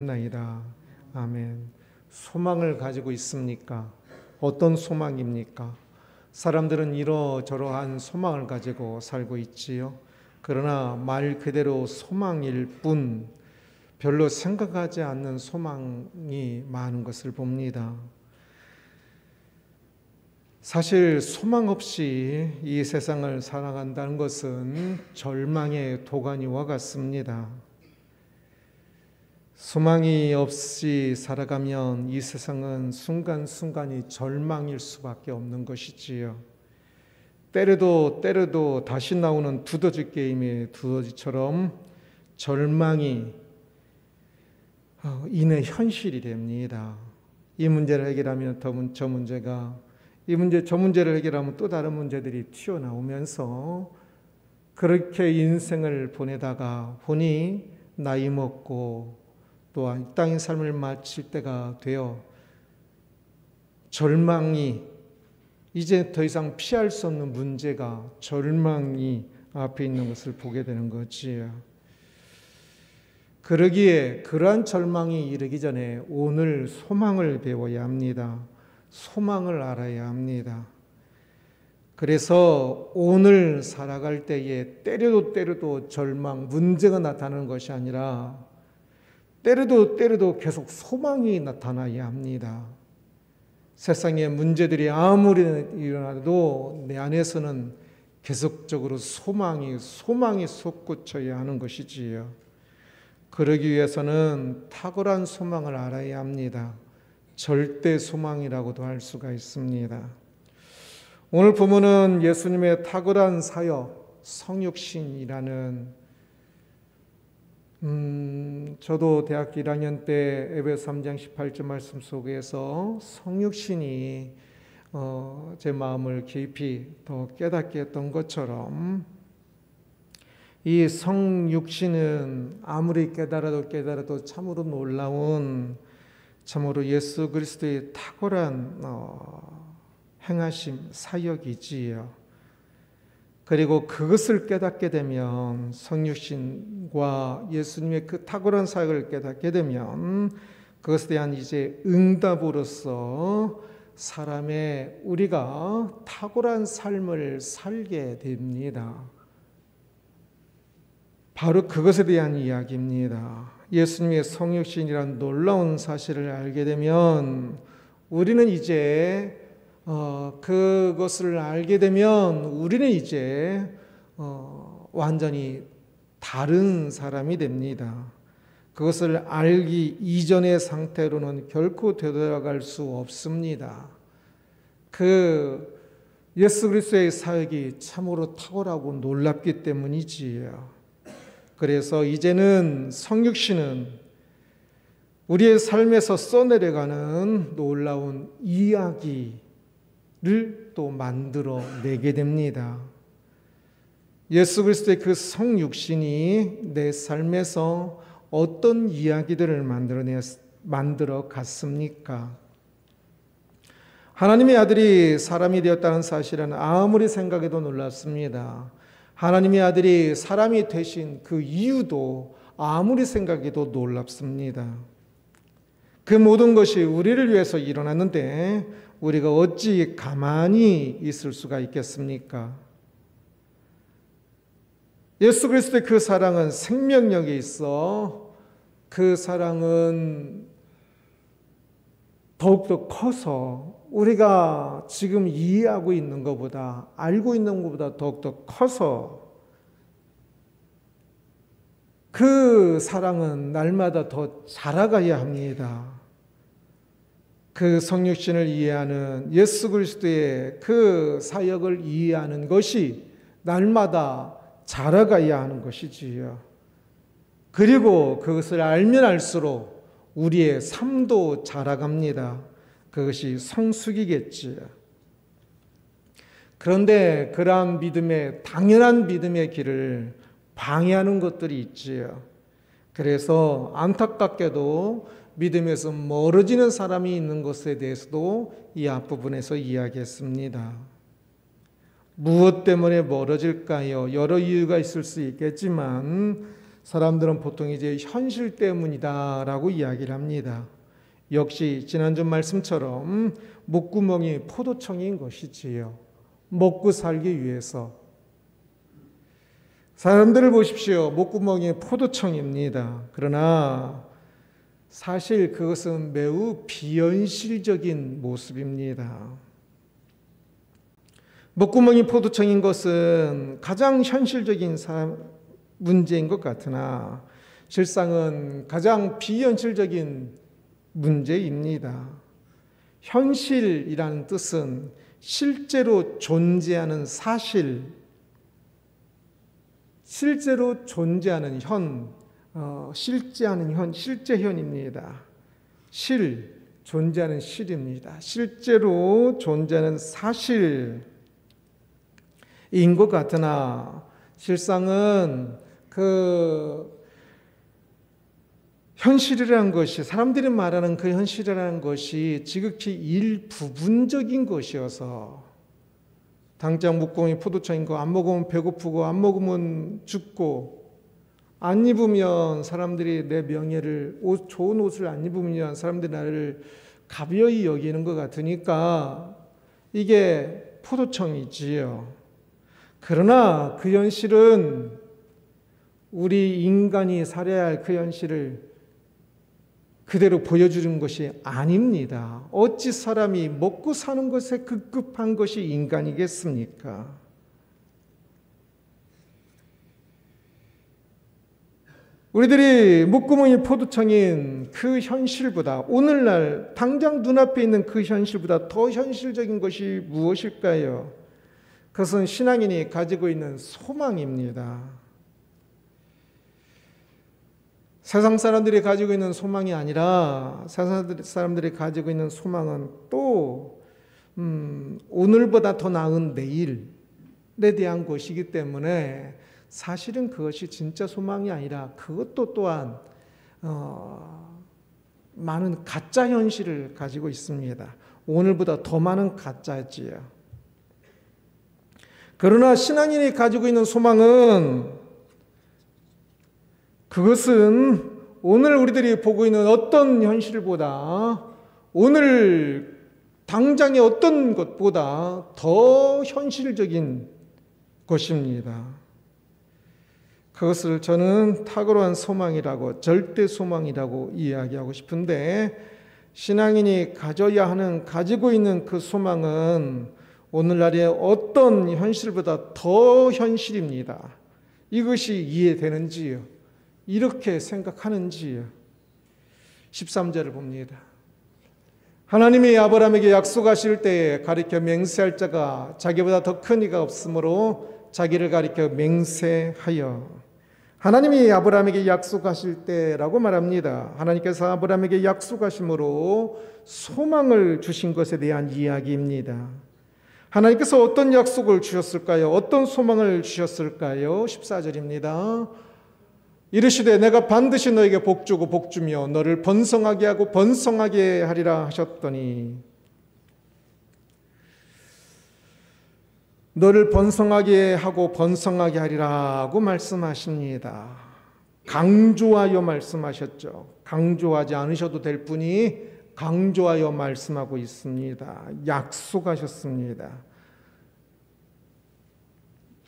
나이다. 아멘. 소망을 가지고 있습니까? 어떤 소망입니까? 사람들은 이러저러한 소망을 가지고 살고 있지요. 그러나 말 그대로 소망일 뿐 별로 생각하지 않는 소망이 많은 것을 봅니다. 사실 소망 없이 이 세상을 살아간다는 것은 절망의 도가니와 같습니다. 소망이 없이 살아가면 이 세상은 순간순간이 절망일 수밖에 없는 것이지요. 때려도 다시 나오는 두더지 게임의 두더지처럼 절망이 인의 현실이 됩니다. 이 문제를 해결하면 저 문제가, 저 문제를 해결하면 또 다른 문제들이 튀어나오면서 그렇게 인생을 보내다가 보니 나이 먹고 또한 이 땅의 삶을 마칠 때가 되어 절망이 이제 더 이상 피할 수 없는 문제가 절망이 앞에 있는 것을 보게 되는 거지요. 그러기에 그러한 절망이 이르기 전에 오늘 소망을 배워야 합니다. 소망을 알아야 합니다. 그래서 오늘 살아갈 때에 때려도 절망, 문제가 나타나는 것이 아니라 때려도 계속 소망이 나타나야 합니다. 세상에 문제들이 아무리 일어나도 내 안에서는 계속적으로 소망이 솟구쳐야 하는 것이지요. 그러기 위해서는 탁월한 소망을 알아야 합니다. 절대 소망이라고도 할 수가 있습니다. 오늘 본문은 예수님의 탁월한 사역, 성육신이라는 저도 대학교 1학년 때 에베소 3장 18절 말씀 속에서 성육신이 제 마음을 깊이 더 깨닫게 했던 것처럼 이 성육신은 아무리 깨달아도 참으로 놀라운, 참으로 예수 그리스도의 탁월한 행하심, 사역이지요. 그리고 그것을 깨닫게 되면 성육신과 예수님의 그 탁월한 사역을 깨닫게 되면 그것에 대한 이제 응답으로서 우리가 탁월한 삶을 살게 됩니다. 바로 그것에 대한 이야기입니다. 예수님의 성육신이라는 놀라운 사실을 알게 되면 우리는 이제 그것을 알게 되면 우리는 이제 완전히 다른 사람이 됩니다. 그것을 알기 이전의 상태로는 결코 되돌아갈 수 없습니다. 그 예수 그리스도의 사역이 참으로 탁월하고 놀랍기 때문이지요. 그래서 이제는 성육신은 우리의 삶에서 써내려가는 놀라운 이야기를 또 만들어 내게 됩니다. 예수 그리스도의 그 성육신이 내 삶에서 어떤 이야기들을 만들어 갔습니까? 하나님의 아들이 사람이 되었다는 사실은 아무리 생각해도 놀랍습니다. 하나님의 아들이 사람이 되신 그 이유도 아무리 생각해도 놀랍습니다. 그 모든 것이 우리를 위해서 일어났는데 우리가 어찌 가만히 있을 수가 있겠습니까? 예수 그리스도의 그 사랑은 생명력이 있어 그 사랑은 더욱더 커서 우리가 지금 이해하고 있는 것보다, 알고 있는 것보다 더욱더 커서 그 사랑은 날마다 더 자라가야 합니다. 그 성육신을 이해하는 예수 그리스도의 그 사역을 이해하는 것이 날마다 자라가야 하는 것이지요. 그리고 그것을 알면 알수록 우리의 삶도 자라갑니다. 그것이 성숙이겠지요. 그런데 그러한 당연한 믿음의 길을 방해하는 것들이 있지요. 그래서 안타깝게도 믿음에서 멀어지는 사람이 있는 것에 대해서도 이 앞부분에서 이야기했습니다. 무엇 때문에 멀어질까요? 여러 이유가 있을 수 있겠지만 사람들은 보통 이제 현실 때문이다라고 이야기를 합니다. 역시 지난주 말씀처럼 목구멍이 포도청인 것이지요. 먹고 살기 위해서. 사람들을 보십시오. 목구멍이 포도청입니다. 그러나 사실 그것은 매우 비현실적인 모습입니다. 목구멍이 포도청인 것은 가장 현실적인 문제인 것 같으나 실상은 가장 비현실적인 문제입니다. 현실이라는 뜻은 실제로 존재하는 사실, 실제로 존재하는 실제현입니다. 존재하는 실입니다. 실제로 존재하는 사실인 것 같으나 실상은 현실이라는 것이, 사람들이 말하는 그 현실이라는 것이 지극히 일부분적인 것이어서 당장 목구멍이 포도청인 거, 안 먹으면 배고프고 안 먹으면 죽고, 안 입으면 사람들이 내 명예를, 좋은 옷을 안 입으면 사람들이 나를 가벼이 여기는 것 같으니까 이게 포도청이지요. 그러나 그 현실은 우리 인간이 살아야 할 그 현실을 그대로 보여주는 것이 아닙니다. 어찌 사람이 먹고 사는 것에 급급한 것이 인간이겠습니까? 우리들이 목구멍이 포도청인 그 현실보다, 오늘날 당장 눈앞에 있는 그 현실보다 더 현실적인 것이 무엇일까요? 그것은 신앙인이 가지고 있는 소망입니다. 세상 사람들이 가지고 있는 소망이 아니라 세상 사람들이 가지고 있는 소망은 또 오늘보다 더 나은 내일에 대한 것이기 때문에 사실은 그것이 진짜 소망이 아니라 그것도 또한 많은 가짜 현실을 가지고 있습니다. 오늘보다 더 많은 가짜지요. 그러나 신앙인이 가지고 있는 소망은, 그것은 오늘 우리들이 보고 있는 어떤 현실보다, 오늘 당장의 어떤 것보다 더 현실적인 것입니다. 그것을 저는 탁월한 소망이라고, 절대 소망이라고 이야기하고 싶은데, 신앙인이 가지고 있는 그 소망은 오늘날의 어떤 현실보다 더 현실입니다. 이것이 이해되는지요? 이렇게 생각하는지요? 13절을 봅니다. 하나님이 아브라함에게 약속하실 때에 가리켜 맹세할 자가 자기보다 더 큰 이가 없으므로 자기를 가리켜 맹세하여. 하나님이 아브라함에게 약속하실 때라고 말합니다. 하나님께서 아브라함에게 약속하심으로 소망을 주신 것에 대한 이야기입니다. 하나님께서 어떤 약속을 주셨을까요? 어떤 소망을 주셨을까요? 14절입니다. 이르시되 내가 반드시 너에게 복주고 복주며 너를 번성하게 하고 번성하게 하리라 하셨더니, 너를 번성하게 하고 번성하게 하리라고 말씀하십니다. 강조하여 말씀하셨죠. 강조하지 않으셔도 될 분이 강조하여 말씀하고 있습니다. 약속하셨습니다.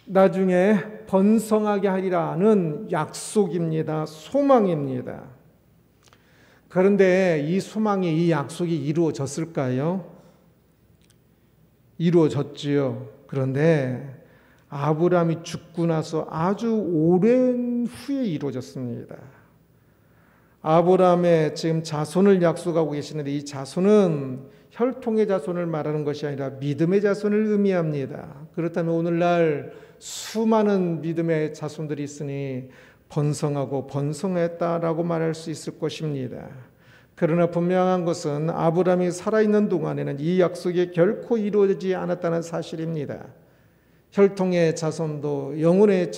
나중에 번성하게 하리라는 약속입니다. 소망입니다. 그런데 이 소망이, 이 약속이 이루어졌을까요? 이루어졌지요. 그런데 아브라함이 죽고 나서 아주 오랜 후에 이루어졌습니다. 아브라함의 지금 자손을 약속하고 계시는데, 이 자손은 혈통의 자손을 말하는 것이 아니라 믿음의 자손을 의미합니다. 그렇다면 오늘날 수많은 믿음의 자손들이 있으니 번성하고 번성했다라고 말할 수 있을 것입니다. 그러나 분명한 것은 아브라함이 살아있는 동안에는 이 약속이 결코 이루어지지 않았다는 사실입니다. 혈통의 자손도, 영혼의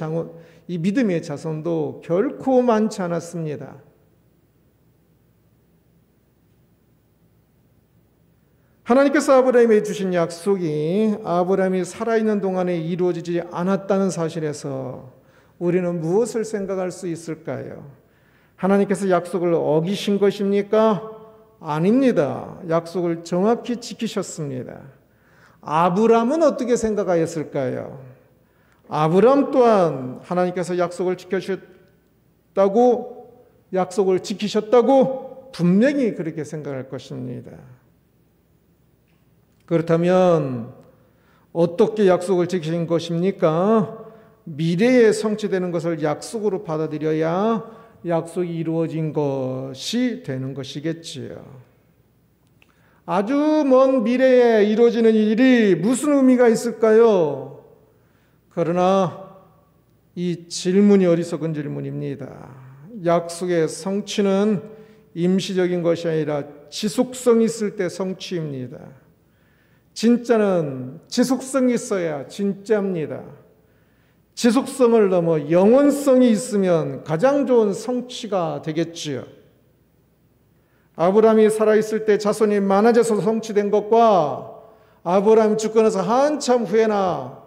이 믿음의 자손도 결코 많지 않았습니다. 하나님께서 아브라함에게 주신 약속이 아브라함이 살아있는 동안에 이루어지지 않았다는 사실에서 우리는 무엇을 생각할 수 있을까요? 하나님께서 약속을 어기신 것입니까? 아닙니다. 약속을 정확히 지키셨습니다. 아브람은 어떻게 생각하였을까요? 아브람 또한 하나님께서 약속을 지키셨다고 분명히 그렇게 생각할 것입니다. 그렇다면 어떻게 약속을 지키신 것입니까? 미래에 성취되는 것을 약속으로 받아들여야 약속이 이루어진 것이 되는 것이겠지요. 아주 먼 미래에 이루어지는 일이 무슨 의미가 있을까요? 그러나 이 질문이 어리석은 질문입니다. 약속의 성취는 임시적인 것이 아니라 지속성이 있을 때 성취입니다. 진짜는 지속성이 있어야 진짜입니다. 지속성을 넘어 영원성이 있으면 가장 좋은 성취가 되겠지요. 아브라함이 살아있을 때 자손이 많아져서 성취된 것과 아브라함이 죽고 나서 한참 후에나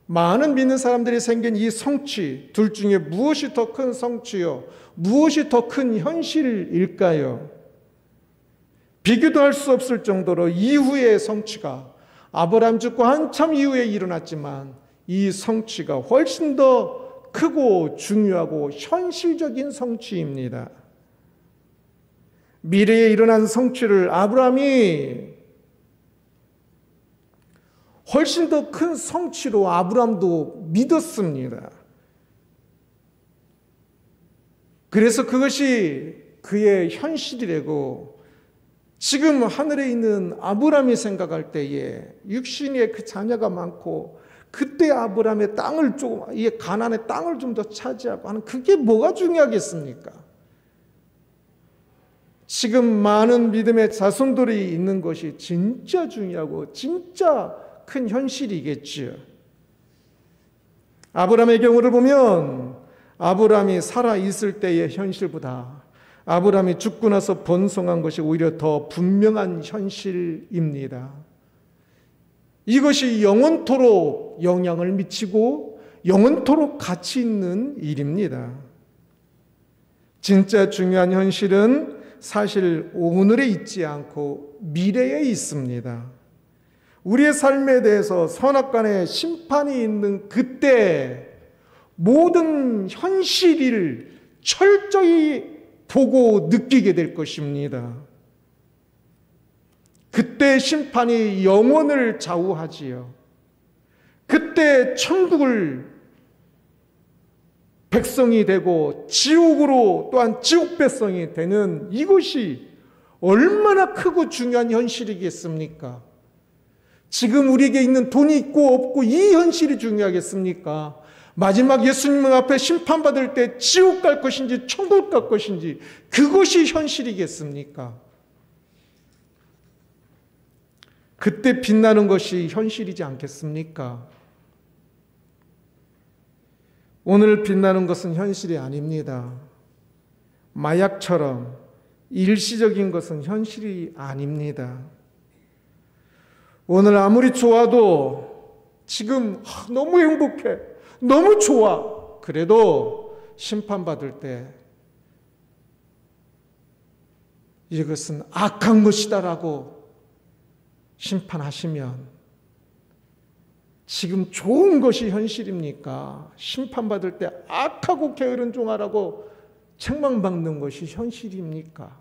많은 믿는 사람들이 생긴 이 성취, 둘 중에 무엇이 더 큰 성취요? 무엇이 더 큰 현실일까요? 비교도 할 수 없을 정도로 이후의 성취가 아브라함 죽고 한참 이후에 일어났지만 이 성취가 훨씬 더 크고 중요하고 현실적인 성취입니다. 미래에 일어난 성취를 아브라함이 훨씬 더 큰 성취로 아브라함도 믿었습니다. 그래서 그것이 그의 현실이 되고 지금 하늘에 있는 아브라함이 생각할 때에 육신의 그 자녀가 많고 그때 아브라함의 땅을 이 가나안의 땅을 좀 더 차지하고 하는 그게 뭐가 중요하겠습니까? 지금 많은 믿음의 자손들이 있는 것이 진짜 중요하고 진짜 큰 현실이겠지요. 아브라함의 경우를 보면 아브라함이 살아있을 때의 현실보다 아브라함이 죽고 나서 번성한 것이 오히려 더 분명한 현실입니다. 이것이 영원토록 영향을 미치고 영원토록 가치 있는 일입니다. 진짜 중요한 현실은 사실 오늘에 있지 않고 미래에 있습니다. 우리의 삶에 대해서 선악간의 심판이 있는 그때 모든 현실을 철저히 보고 느끼게 될 것입니다. 그때 심판이 영혼을 좌우하지요. 그때 천국을 백성이 되고 지옥으로 또한 지옥 백성이 되는 이것이 얼마나 크고 중요한 현실이겠습니까? 지금 우리에게 있는 돈이 있고 없고 이 현실이 중요하겠습니까? 마지막 예수님 앞에 심판받을 때 지옥 갈 것인지 천국 갈 것인지 그것이 현실이겠습니까? 그때 빛나는 것이 현실이지 않겠습니까? 오늘 빛나는 것은 현실이 아닙니다. 마약처럼 일시적인 것은 현실이 아닙니다. 오늘 아무리 좋아도 지금 너무 행복해, 너무 좋아. 그래도 심판받을 때 이것은 악한 것이다라고 심판하시면 지금 좋은 것이 현실입니까? 심판받을 때 악하고 게으른 종아라고 책망받는 것이 현실입니까?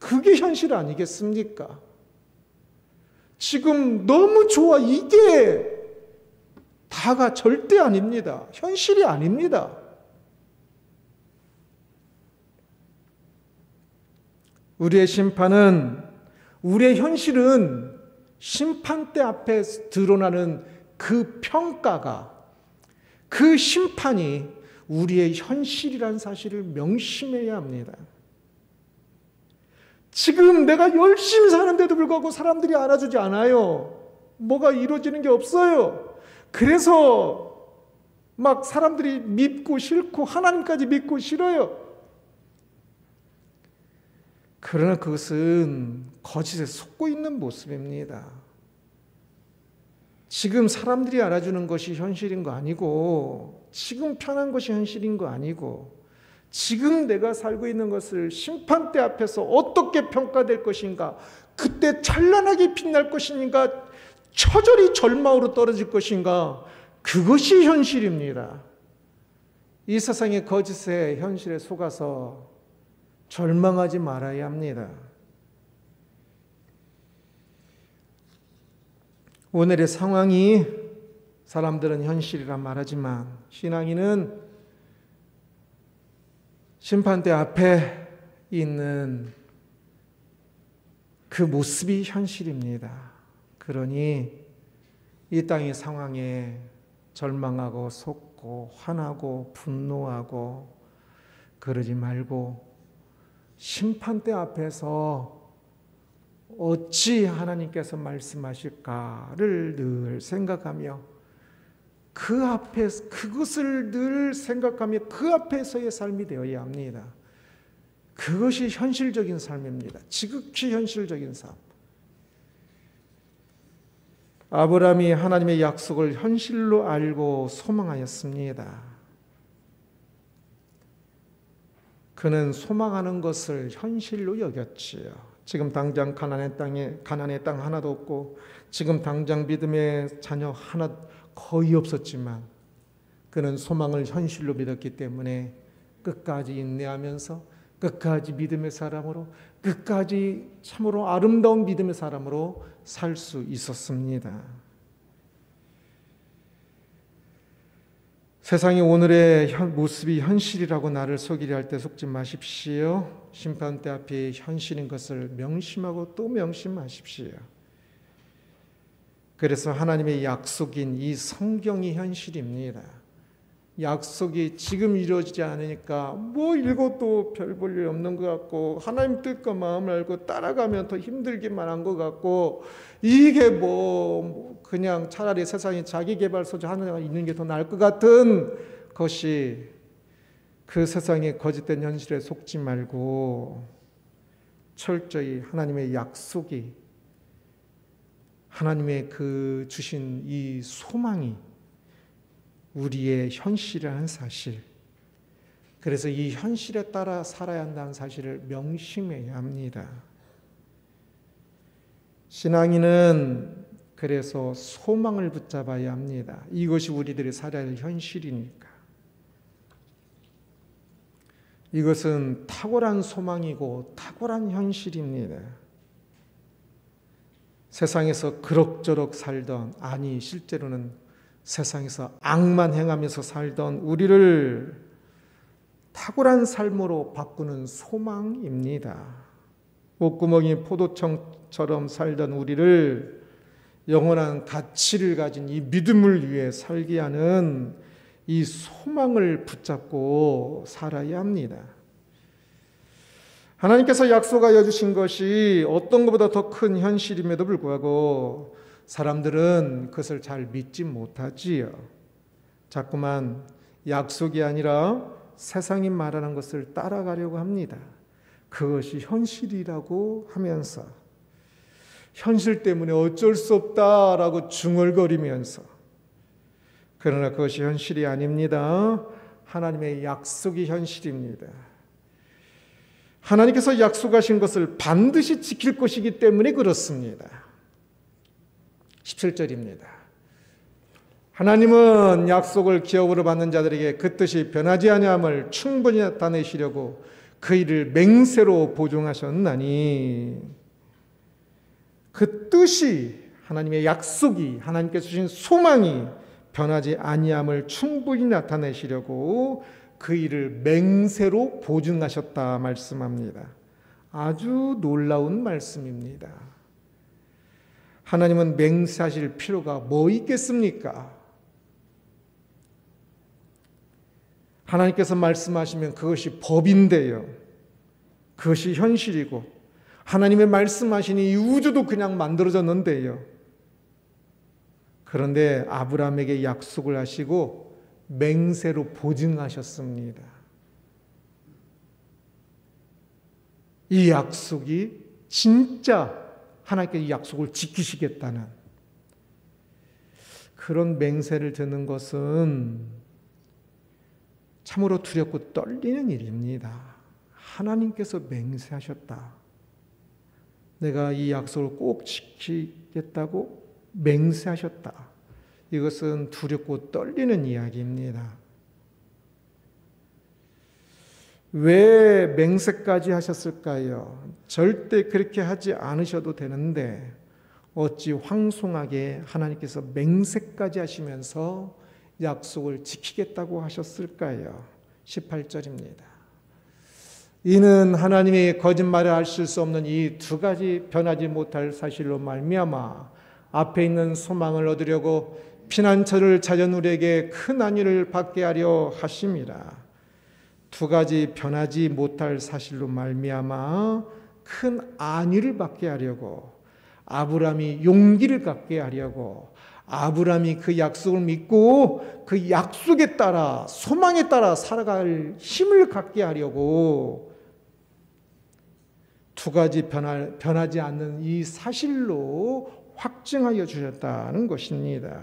그게 현실 아니겠습니까? 지금 너무 좋아 이게 다가 절대 아닙니다. 현실이 아닙니다. 우리의 심판은 우리의 현실은 심판대 앞에 드러나는 그 평가가 그 심판이 우리의 현실이라는 사실을 명심해야 합니다. 지금 내가 열심히 사는데도 불구하고 사람들이 알아주지 않아요. 뭐가 이루어지는 게 없어요. 그래서 막 사람들이 믿고 싫고 하나님까지 믿고 싫어요. 그러나 그것은 거짓에 속고 있는 모습입니다. 지금 사람들이 알아주는 것이 현실인 거 아니고, 지금 편한 것이 현실인 거 아니고, 지금 내가 살고 있는 것을 심판대 앞에서 어떻게 평가될 것인가, 그때 찬란하게 빛날 것인가, 처절히 절망으로 떨어질 것인가, 그것이 현실입니다. 이 세상의 거짓의 현실에 속아서 절망하지 말아야 합니다. 오늘의 상황이 사람들은 현실이라 말하지만 신앙인은 심판대 앞에 있는 그 모습이 현실입니다. 그러니 이 땅의 상황에 절망하고 속고 화나고 분노하고 그러지 말고 심판대 앞에서 어찌 하나님께서 말씀하실까를 늘 생각하며 그것을 늘 생각하며 그 앞에서의 삶이 되어야 합니다. 그것이 현실적인 삶입니다. 지극히 현실적인 삶. 아브라함이 하나님의 약속을 현실로 알고 소망하였습니다. 그는 소망하는 것을 현실로 여겼지요. 지금 당장 가나안의 땅 하나도 없고, 지금 당장 믿음의 자녀 하나 거의 없었지만 그는 소망을 현실로 믿었기 때문에 끝까지 인내하면서 끝까지 믿음의 사람으로, 끝까지 참으로 아름다운 믿음의 사람으로 살 수 있었습니다. 세상이 오늘의 모습이 현실이라고 나를 속이려 할 때 속지 마십시오. 심판대 앞에 현실인 것을 명심하고 또 명심하십시오. 그래서 하나님의 약속인 이 성경이 현실입니다. 약속이 지금 이루어지지 않으니까 뭐 읽어도 별 볼 일 없는 것 같고, 하나님 뜻과 마음을 알고 따라가면 더 힘들기만 한 것 같고, 이게 뭐 그냥 차라리 세상에 자기개발서적 하나가 있는 게 더 나을 것 같은 것이, 그 세상의 거짓된 현실에 속지 말고 철저히 하나님의 약속이, 하나님의 그 주신 이 소망이 우리의 현실이라는 사실, 그래서 이 현실에 따라 살아야 한다는 사실을 명심해야 합니다. 신앙인은 그래서 소망을 붙잡아야 합니다. 이것이 우리들이 살아야 할 현실이니까. 이것은 탁월한 소망이고 탁월한 현실입니다. 세상에서 그럭저럭 살던, 아니 실제로는 세상에서 악만 행하면서 살던 우리를 탁월한 삶으로 바꾸는 소망입니다. 목구멍이 포도청처럼 살던 우리를 영원한 가치를 가진 이 믿음을 위해 살게 하는 이 소망을 붙잡고 살아야 합니다. 하나님께서 약속하여 주신 것이 어떤 것보다 더 큰 현실임에도 불구하고 사람들은 그것을 잘 믿지 못하지요. 자꾸만 약속이 아니라 세상이 말하는 것을 따라가려고 합니다. 그것이 현실이라고 하면서, 현실 때문에 어쩔 수 없다라고 중얼거리면서. 그러나 그것이 현실이 아닙니다. 하나님의 약속이 현실입니다. 하나님께서 약속하신 것을 반드시 지킬 것이기 때문에 그렇습니다. 17절입니다. 하나님은 약속을 기업으로 받는 자들에게 그 뜻이 변하지 아니함을 충분히 나타내시려고 그 일을 맹세로 보증하셨나니, 그 뜻이, 하나님의 약속이, 하나님께서 주신 소망이 변하지 아니함을 충분히 나타내시려고 그 일을 맹세로 보증하셨다 말씀합니다. 아주 놀라운 말씀입니다. 하나님은 맹세하실 필요가 뭐 있겠습니까? 하나님께서 말씀하시면 그것이 법인데요, 그것이 현실이고, 하나님의 말씀하시니 이 우주도 그냥 만들어졌는데요, 그런데 아브라함에게 약속을 하시고 맹세로 보증하셨습니다. 이 약속이 진짜 하나님께서 이 약속을 지키시겠다는, 그런 맹세를 듣는 것은 참으로 두렵고 떨리는 일입니다. 하나님께서 맹세하셨다. 내가 이 약속을 꼭 지키겠다고 맹세하셨다. 이것은 두렵고 떨리는 이야기입니다. 왜 맹세까지 하셨을까요? 절대 그렇게 하지 않으셔도 되는데 어찌 황송하게 하나님께서 맹세까지 하시면서 약속을 지키겠다고 하셨을까요? 18절입니다. 이는 하나님이 거짓말을 하실 수 없는 이 두 가지 변하지 못할 사실로 말미암아 앞에 있는 소망을 얻으려고 피난처를 찾은 우리에게 큰 안위를 받게 하려 하심이라. 두 가지 변하지 못할 사실로 말미암아 큰 안위를 받게 하려고, 아브라함이 용기를 갖게 하려고, 아브라함이 그 약속을 믿고 그 약속에 따라 소망에 따라 살아갈 힘을 갖게 하려고 두 가지 변하지 않는 이 사실로 확증하여 주셨다는 것입니다.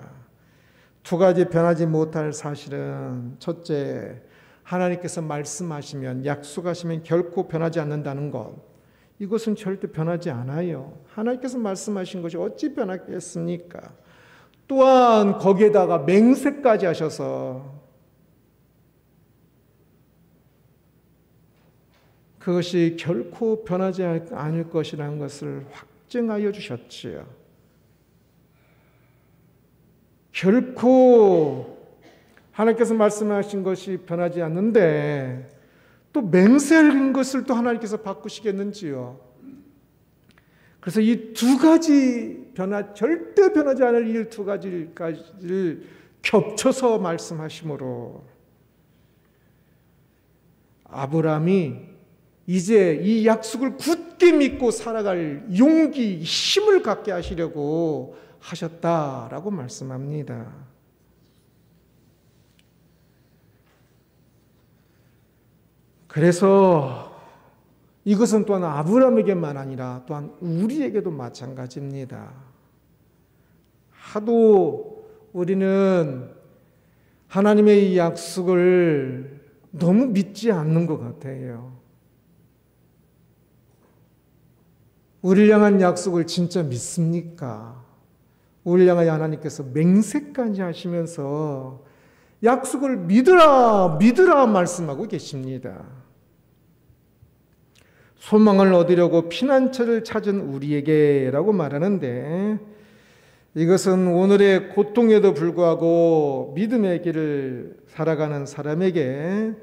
두 가지 변하지 못할 사실은 첫째, 하나님께서 말씀하시면 약속하시면 결코 변하지 않는다는 것. 이것은 절대 변하지 않아요. 하나님께서 말씀하신 것이 어찌 변하겠습니까? 또한 거기에다가 맹세까지 하셔서 그것이 결코 변하지 않을 것이라는 것을 확증하여 주셨지요. 결코 하나님께서 말씀하신 것이 변하지 않는데 또 맹세한 것을 또 하나님께서 바꾸시겠는지요. 그래서 이 두 가지 절대 변하지 않을 이 두 가지를 겹쳐서 말씀하심으로 아브라함이 이제 이 약속을 굳게 믿고 살아갈 용기, 힘을 갖게 하시려고 하셨다라고 말씀합니다. 그래서 이것은 또한 아브라함에게만 아니라 또한 우리에게도 마찬가지입니다. 하도 우리는 하나님의 이 약속을 너무 믿지 않는 것 같아요. 우리를 향한 약속을 진짜 믿습니까? 우리를 향하여 하나님께서 맹세까지 하시면서 약속을 믿으라 믿으라 말씀하고 계십니다. 소망을 얻으려고 피난처를 찾은 우리에게라고 말하는데 이것은 오늘의 고통에도 불구하고 믿음의 길을 살아가는 사람에게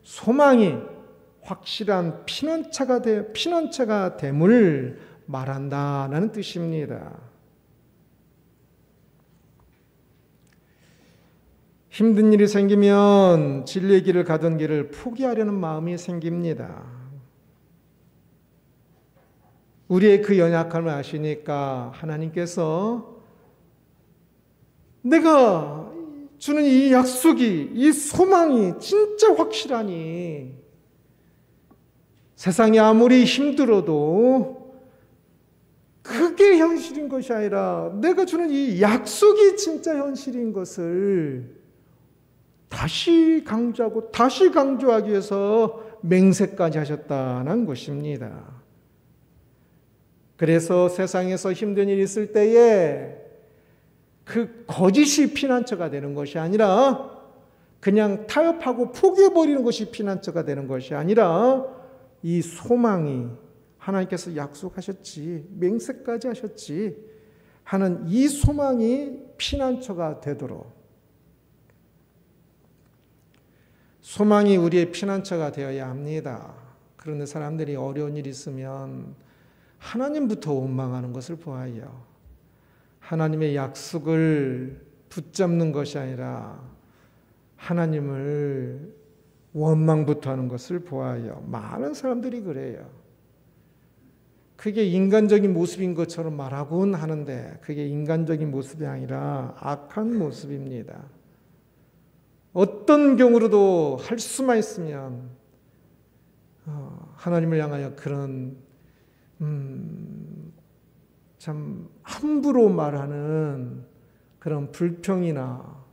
소망이 확실한 피난처가 됨을 말한다는 뜻입니다. 힘든 일이 생기면 진리의 길을 가던 길을 포기하려는 마음이 생깁니다. 우리의 그 연약함을 아시니까 하나님께서 내가 주는 이 약속이, 이 소망이 진짜 확실하니 세상이 아무리 힘들어도 그게 현실인 것이 아니라 내가 주는 이 약속이 진짜 현실인 것을 다시 강조하고 다시 강조하기 위해서 맹세까지 하셨다는 것입니다. 그래서 세상에서 힘든 일이 있을 때에 그 거짓이 피난처가 되는 것이 아니라 그냥 타협하고 포기해버리는 것이 피난처가 되는 것이 아니라 이 소망이 하나님께서 약속하셨지, 맹세까지 하셨지 하는 이 소망이 피난처가 되도록, 소망이 우리의 피난처가 되어야 합니다. 그런데 사람들이 어려운 일이 있으면 하나님부터 원망하는 것을 보아요. 하나님의 약속을 붙잡는 것이 아니라 하나님을 원망부터 하는 것을 보아요. 많은 사람들이 그래요. 그게 인간적인 모습인 것처럼 말하곤 하는데 그게 인간적인 모습이 아니라 악한 모습입니다. 어떤 경우로도 할 수만 있으면 하나님을 향하여 그런 참 함부로 말하는 그런 불평이나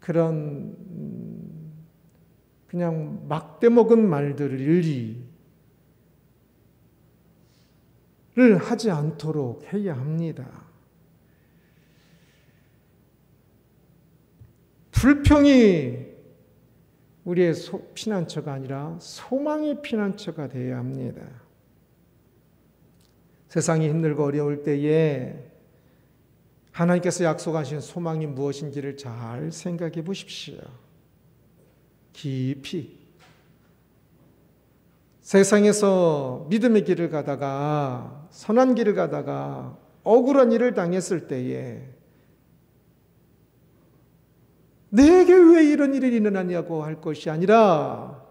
그런 그냥 막대먹은 말들을 하지 않도록 해야 합니다. 불평이 우리의 피난처가 아니라 소망의 피난처가 되어야 합니다. 세상이 힘들고 어려울 때에 하나님께서 약속하신 소망이 무엇인지를 잘 생각해 보십시오. 깊이. 세상에서 믿음의 길을 가다가 선한 길을 가다가 억울한 일을 당했을 때에 내게 왜 이런 일이 일어나냐고 할 것이 아니라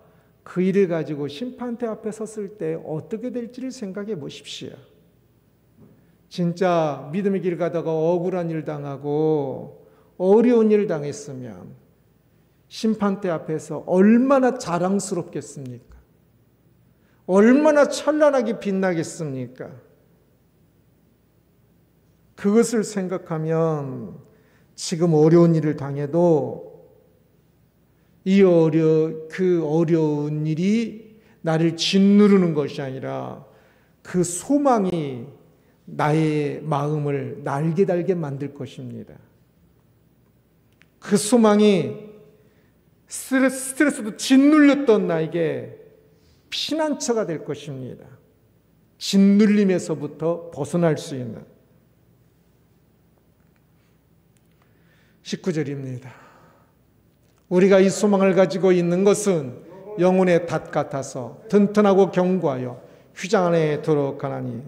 그 일을 가지고 심판대 앞에 섰을 때 어떻게 될지를 생각해 보십시오. 진짜 믿음의 길을 가다가 억울한 일 당하고 어려운 일 당했으면 심판대 앞에서 얼마나 자랑스럽겠습니까? 얼마나 찬란하게 빛나겠습니까? 그것을 생각하면 지금 어려운 일을 당해도 그 어려운 일이 나를 짓누르는 것이 아니라 그 소망이 나의 마음을 날개 달게 만들 것입니다. 그 소망이 스트레스도 짓눌렸던 나에게 피난처가 될 것입니다. 짓눌림에서부터 벗어날 수 있는 19절입니다. 우리가 이 소망을 가지고 있는 것은 영혼의 닷 같아서 튼튼하고 견고하여 휘장 안에 들어가나니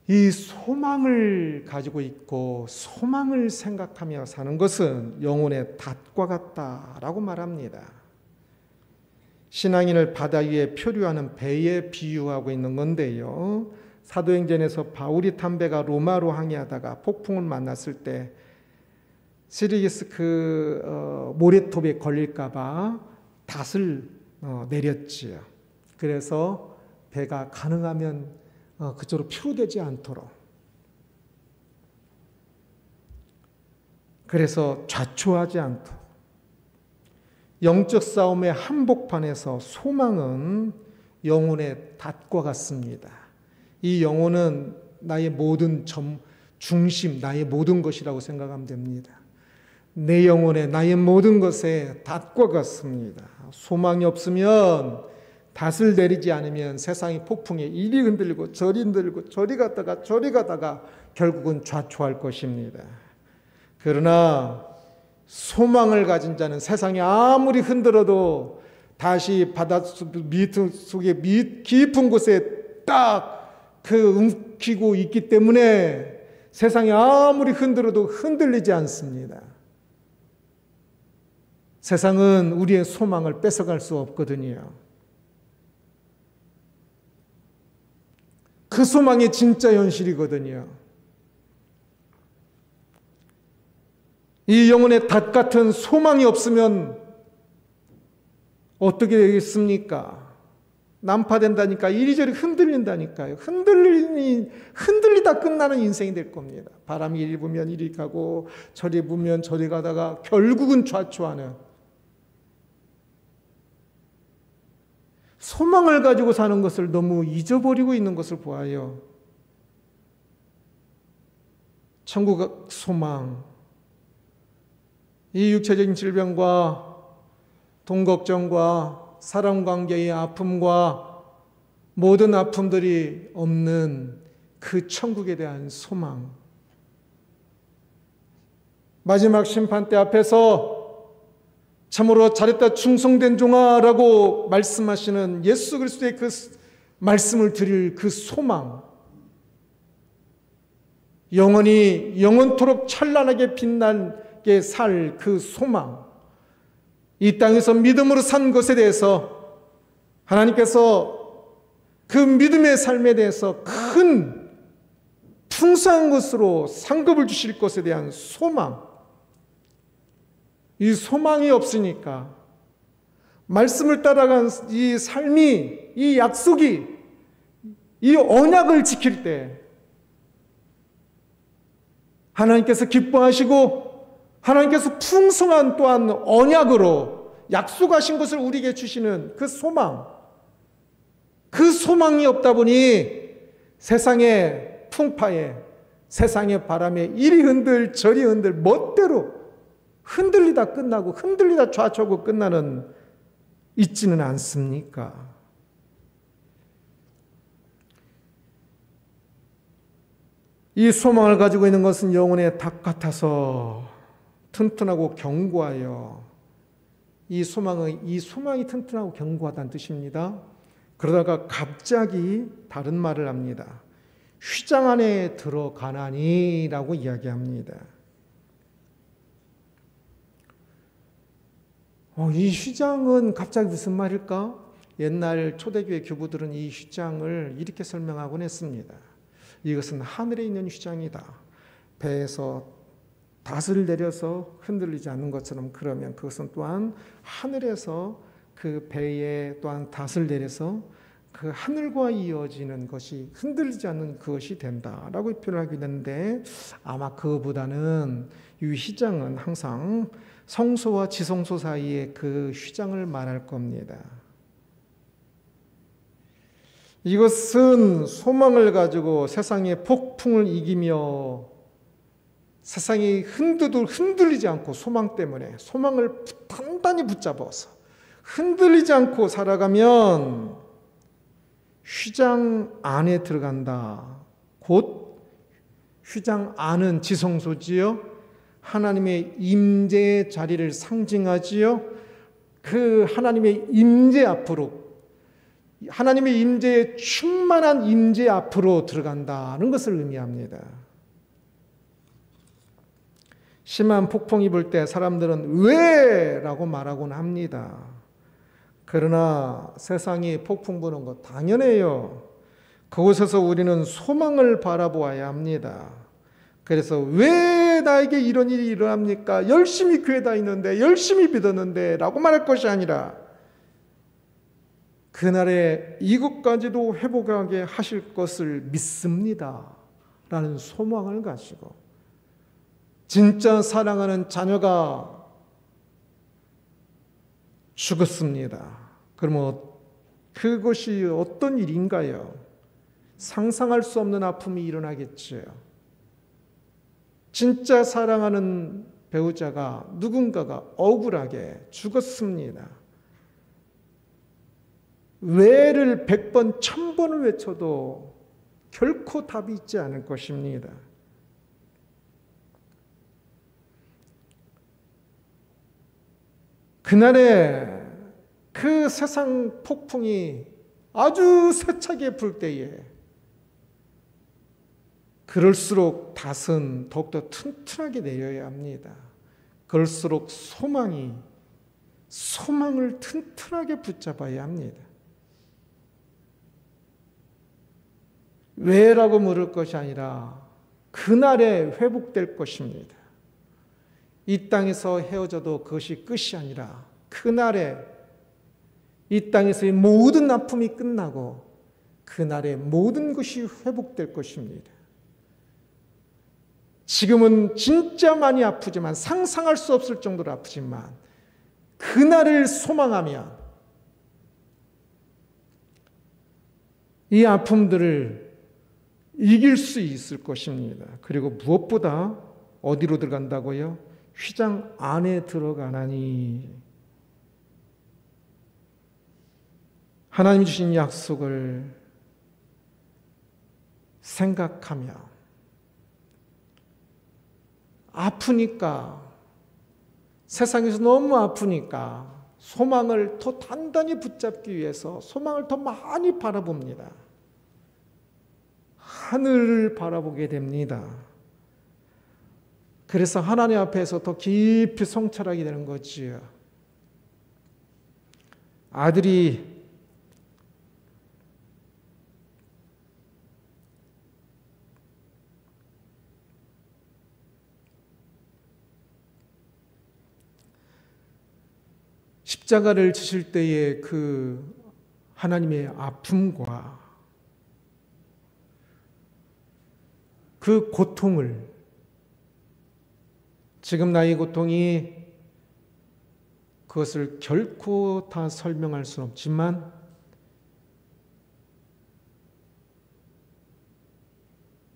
이 소망을 가지고 있고 소망을 생각하며 사는 것은 영혼의 닷과 같다라고 말합니다. 신앙인을 바다 위에 표류하는 배에 비유하고 있는 건데요. 사도행전에서 바울이 탄 배가 로마로 항해하다가 폭풍을 만났을 때 시리기스 모래톱에 걸릴까봐 닷을 내렸지요. 그래서 배가 가능하면 그쪽으로 표류되지 않도록. 그래서 좌초하지 않도록. 영적 싸움의 한복판에서 소망은 영혼의 닷과 같습니다. 이 영혼은 나의 모든 중심, 나의 모든 것이라고 생각하면 됩니다. 내 영혼에 나의 모든 것에 닷과 같습니다. 소망이 없으면 닷을 내리지 않으면 세상의 폭풍에 이리 흔들리고 저리 흔들리고 저리 가다가 결국은 좌초할 것입니다. 그러나 소망을 가진 자는 세상이 아무리 흔들어도 다시 바닷속의 깊은 곳에 딱 움키고 있기 때문에 세상이 아무리 흔들어도 흔들리지 않습니다. 세상은 우리의 소망을 뺏어갈 수 없거든요. 그 소망이 진짜 현실이거든요. 이 영혼의 닷 같은 소망이 없으면 어떻게 되겠습니까? 난파된다니까, 이리저리 흔들린다니까요. 흔들리다 끝나는 인생이 될 겁니다. 바람이 이리 불면 이리 가고 저리 불면 저리 가다가 결국은 좌초하는. 소망을 가지고 사는 것을 너무 잊어버리고 있는 것을 보아요. 천국 소망, 이 육체적인 질병과 돈 걱정과 사람 관계의 아픔과 모든 아픔들이 없는 그 천국에 대한 소망. 마지막 심판대 앞에서 참으로 잘했다 충성된 종아라고 말씀하시는 예수 그리스도의 그 말씀을 드릴 그 소망, 영원토록 찬란하게 빛나게 살 그 소망, 이 땅에서 믿음으로 산 것에 대해서 하나님께서 그 믿음의 삶에 대해서 큰 풍성한 것으로 상급을 주실 것에 대한 소망, 이 소망이 없으니까 말씀을 따라간 이 삶이, 이 약속이, 이 언약을 지킬 때 하나님께서 기뻐하시고 하나님께서 풍성한 또한 언약으로 약속하신 것을 우리에게 주시는 그 소망, 그 소망이 없다 보니 세상의 풍파에, 세상의 바람에 이리 흔들 저리 흔들 멋대로 흔들리다 끝나고 흔들리다 좌초고 끝나는 있지는 않습니까? 이 소망을 가지고 있는 것은 영혼의 닭 같아서 튼튼하고 견고하여, 이 소망이 튼튼하고 견고하다는 뜻입니다. 그러다가 갑자기 다른 말을 합니다. 휘장 안에 들어가나니라고 이야기합니다. 이 휘장은 갑자기 무슨 말일까? 옛날 초대교회 교부들은 이 휘장을 이렇게 설명하곤 했습니다. 이것은 하늘에 있는 휘장이다. 배에서 닷을 내려서 흔들리지 않는 것처럼, 그러면 그것은 또한 하늘에서 그 배에 또한 닷을 내려서 그 하늘과 이어지는 것이 흔들리지 않는 그것이 된다라고 표현하게 되는데, 아마 그거보다는 이 휘장은 항상 성소와 지성소 사이의 그 휘장을 말할 겁니다. 이것은 소망을 가지고 세상의 폭풍을 이기며 세상이 흔들리지 않고 소망 때문에 소망을 단단히 붙잡아서 흔들리지 않고 살아가면 휘장 안에 들어간다. 곧 휘장 안은 지성소지요. 하나님의 임재의 자리를 상징하지요. 그 하나님의 임재 앞으로, 하나님의 임재의 충만한 임재 앞으로 들어간다는 것을 의미합니다. 심한 폭풍이 불 때 사람들은 왜? 라고 말하곤 합니다. 그러나 세상이 폭풍 부는 것 당연해요. 그곳에서 우리는 소망을 바라보아야 합니다. 그래서 왜 나에게 이런 일이 일어납니까? 열심히 교회 다니는데, 열심히 믿었는데 라고 말할 것이 아니라, 그날에 이것까지도 회복하게 하실 것을 믿습니다 라는 소망을 가지고, 진짜 사랑하는 자녀가 죽었습니다. 그러면 그것이 어떤 일인가요? 상상할 수 없는 아픔이 일어나겠지요. 진짜 사랑하는 배우자가, 누군가가 억울하게 죽었습니다. 왜를 100번, 1000번을 외쳐도 결코 답이 있지 않을 것입니다. 그날에 그 세상 폭풍이 아주 세차게 불 때에, 그럴수록 닷은 더욱더 튼튼하게 내려야 합니다. 그럴수록 소망을 튼튼하게 붙잡아야 합니다. 왜라고 물을 것이 아니라 그날에 회복될 것입니다. 이 땅에서 헤어져도 그것이 끝이 아니라 그날에 이 땅에서의 모든 아픔이 끝나고 그날에 모든 것이 회복될 것입니다. 지금은 진짜 많이 아프지만, 상상할 수 없을 정도로 아프지만, 그날을 소망하면 이 아픔들을 이길 수 있을 것입니다. 그리고 무엇보다 어디로 들어간다고요? 휘장 안에 들어가나니. 하나님 주신 약속을 생각하며, 아프니까, 세상에서 너무 아프니까 소망을 더 단단히 붙잡기 위해서 소망을 더 많이 바라봅니다. 하늘을 바라보게 됩니다. 그래서 하나님 앞에서 더 깊이 성찰하게 되는 거지요. 아들이 십자가를 지실 때의 그 하나님의 아픔과 그 고통을 지금 나의 고통이 그것을 결코 다 설명할 수는 없지만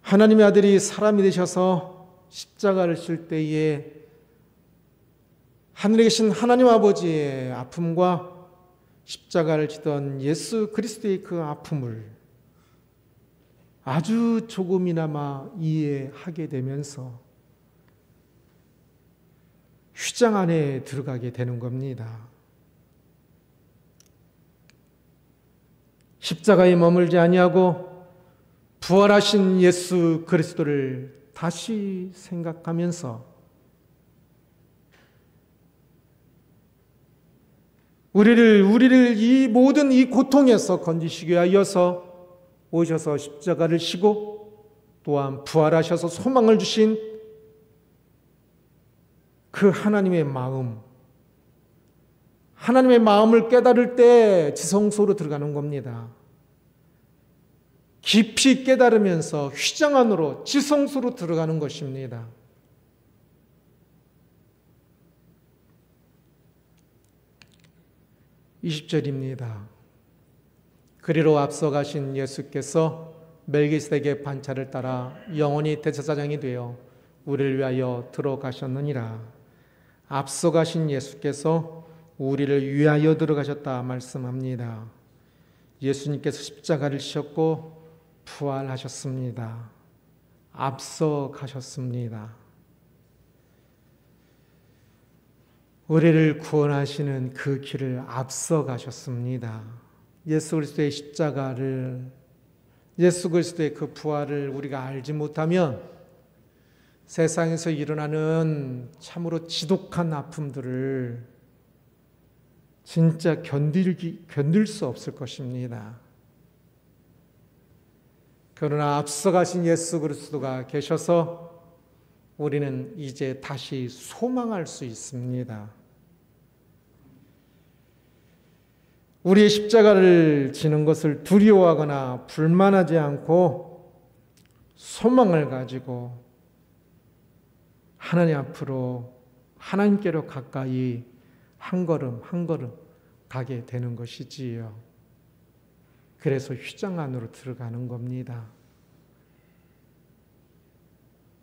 하나님의 아들이 사람이 되셔서 십자가를 질 때에 하늘에 계신 하나님 아버지의 아픔과 십자가를 지던 예수 그리스도의 그 아픔을 아주 조금이나마 이해하게 되면서 휘장 안에 들어가게 되는 겁니다. 십자가에 머물지 아니하고 부활하신 예수 그리스도를 다시 생각하면서 우리를 이 모든 이 고통에서 건지시기 위하여서 오셔서 십자가를 지고 또한 부활하셔서 소망을 주신 그 하나님의 마음을 깨달을 때 지성소로 들어가는 겁니다. 깊이 깨달으면서 휘장 안으로 지성소로 들어가는 것입니다. 20절입니다. 그리로 앞서가신 예수께서 멜기세덱의 반차를 따라 영원히 대제사장이 되어 우리를 위하여 들어가셨느니라. 앞서가신 예수께서 우리를 위하여 들어가셨다 말씀합니다. 예수님께서 십자가를 지셨고 부활하셨습니다. 앞서가셨습니다. 우리를 구원하시는 그 길을 앞서가셨습니다. 예수 그리스도의 십자가를, 예수 그리스도의 그 부활을 우리가 알지 못하면 세상에서 일어나는 참으로 지독한 아픔들을 진짜 견딜 수 없을 것입니다. 그러나 앞서가신 예수 그리스도가 계셔서 우리는 이제 다시 소망할 수 있습니다. 우리의 십자가를 지는 것을 두려워하거나 불만하지 않고 소망을 가지고 하나님 앞으로, 하나님께로 가까이 한 걸음 한 걸음 가게 되는 것이지요. 그래서 휘장 안으로 들어가는 겁니다.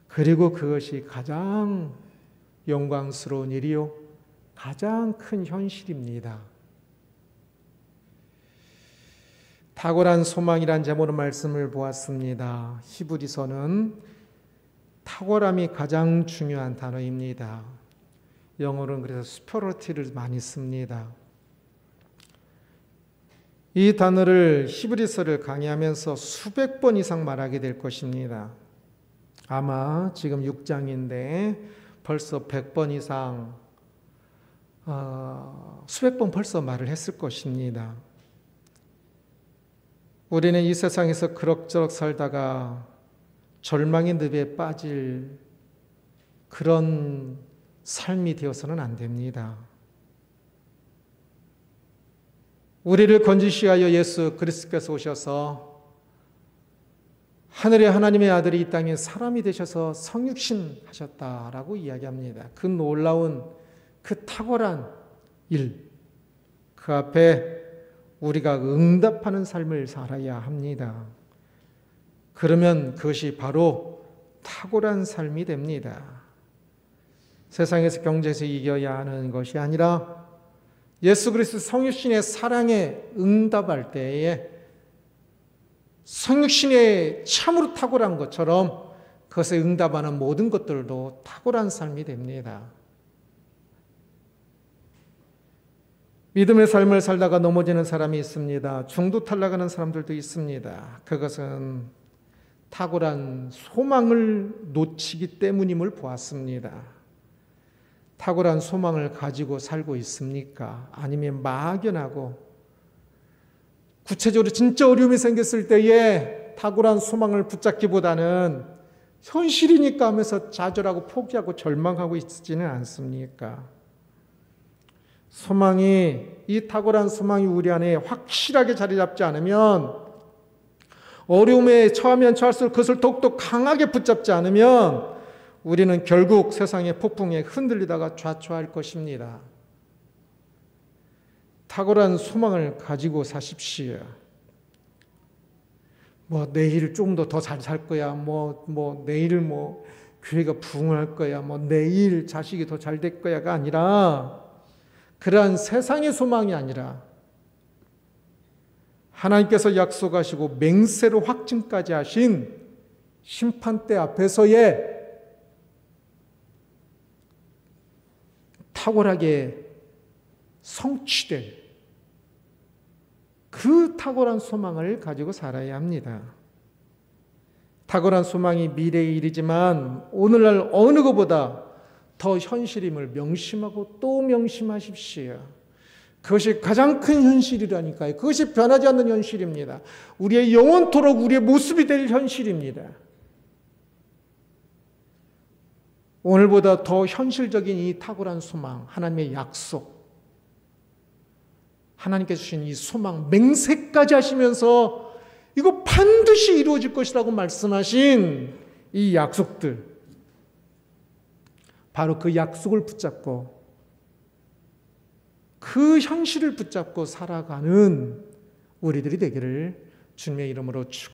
그리고 그것이 가장 영광스러운 일이요, 가장 큰 현실입니다. 탁월한 소망이란 제목으로 말씀을 보았습니다. 히브리서는 탁월함이 가장 중요한 단어입니다. 영어로는 그래서 스퍼러티를 많이 씁니다. 이 단어를 히브리서를 강의하면서 수백 번 이상 말하게 될 것입니다. 아마 지금 6장인데 벌써 100번 이상, 수백 번 벌써 말을 했을 것입니다. 우리는 이 세상에서 그럭저럭 살다가 절망의 늪에 빠질 그런 삶이 되어서는 안 됩니다. 우리를 건지시기 위하여 예수 그리스도께서 오셔서 하늘의 하나님의 아들이 이 땅에 사람이 되셔서 성육신 하셨다라고 이야기합니다. 그 놀라운, 그 탁월한 일, 그 앞에 우리가 응답하는 삶을 살아야 합니다. 그러면 그것이 바로 탁월한 삶이 됩니다. 세상에서 경제에서 이겨야 하는 것이 아니라 예수 그리스도 성육신의 사랑에 응답할 때에 성육신의 참으로 탁월한 것처럼 그것에 응답하는 모든 것들도 탁월한 삶이 됩니다. 믿음의 삶을 살다가 넘어지는 사람이 있습니다. 중도 탈락하는 사람들도 있습니다. 그것은 탁월한 소망을 놓치기 때문임을 보았습니다. 탁월한 소망을 가지고 살고 있습니까? 아니면 막연하고 구체적으로 진짜 어려움이 생겼을 때에 탁월한 소망을 붙잡기보다는 현실이니까 하면서 좌절하고 포기하고 절망하고 있지는 않습니까? 소망이, 이 탁월한 소망이 우리 안에 확실하게 자리 잡지 않으면, 어려움에 처하면 처할수록 그것을 더욱더 강하게 붙잡지 않으면 우리는 결국 세상의 폭풍에 흔들리다가 좌초할 것입니다. 탁월한 소망을 가지고 사십시오. 내일 좀 더 잘 살 거야. 내일 교회가 부흥할 거야. 내일 자식이 더 잘 될 거야가 아니라, 그러한 세상의 소망이 아니라 하나님께서 약속하시고 맹세로 확증까지 하신 심판대 앞에서의 탁월하게 성취될 그 탁월한 소망을 가지고 살아야 합니다. 탁월한 소망이 미래의 일이지만 오늘날 어느 것보다 더 현실임을 명심하고 또 명심하십시오. 그것이 가장 큰 현실이라니까요. 그것이 변하지 않는 현실입니다. 우리의 영원토록 우리의 모습이 될 현실입니다. 오늘보다 더 현실적인 이 탁월한 소망, 하나님의 약속, 하나님께서 주신 이 소망, 맹세까지 하시면서 이거 반드시 이루어질 것이라고 말씀하신 이 약속들, 바로 그 약속을 붙잡고 그 현실을 붙잡고 살아가는 우리들이 되기를 주님의 이름으로 축원합니다.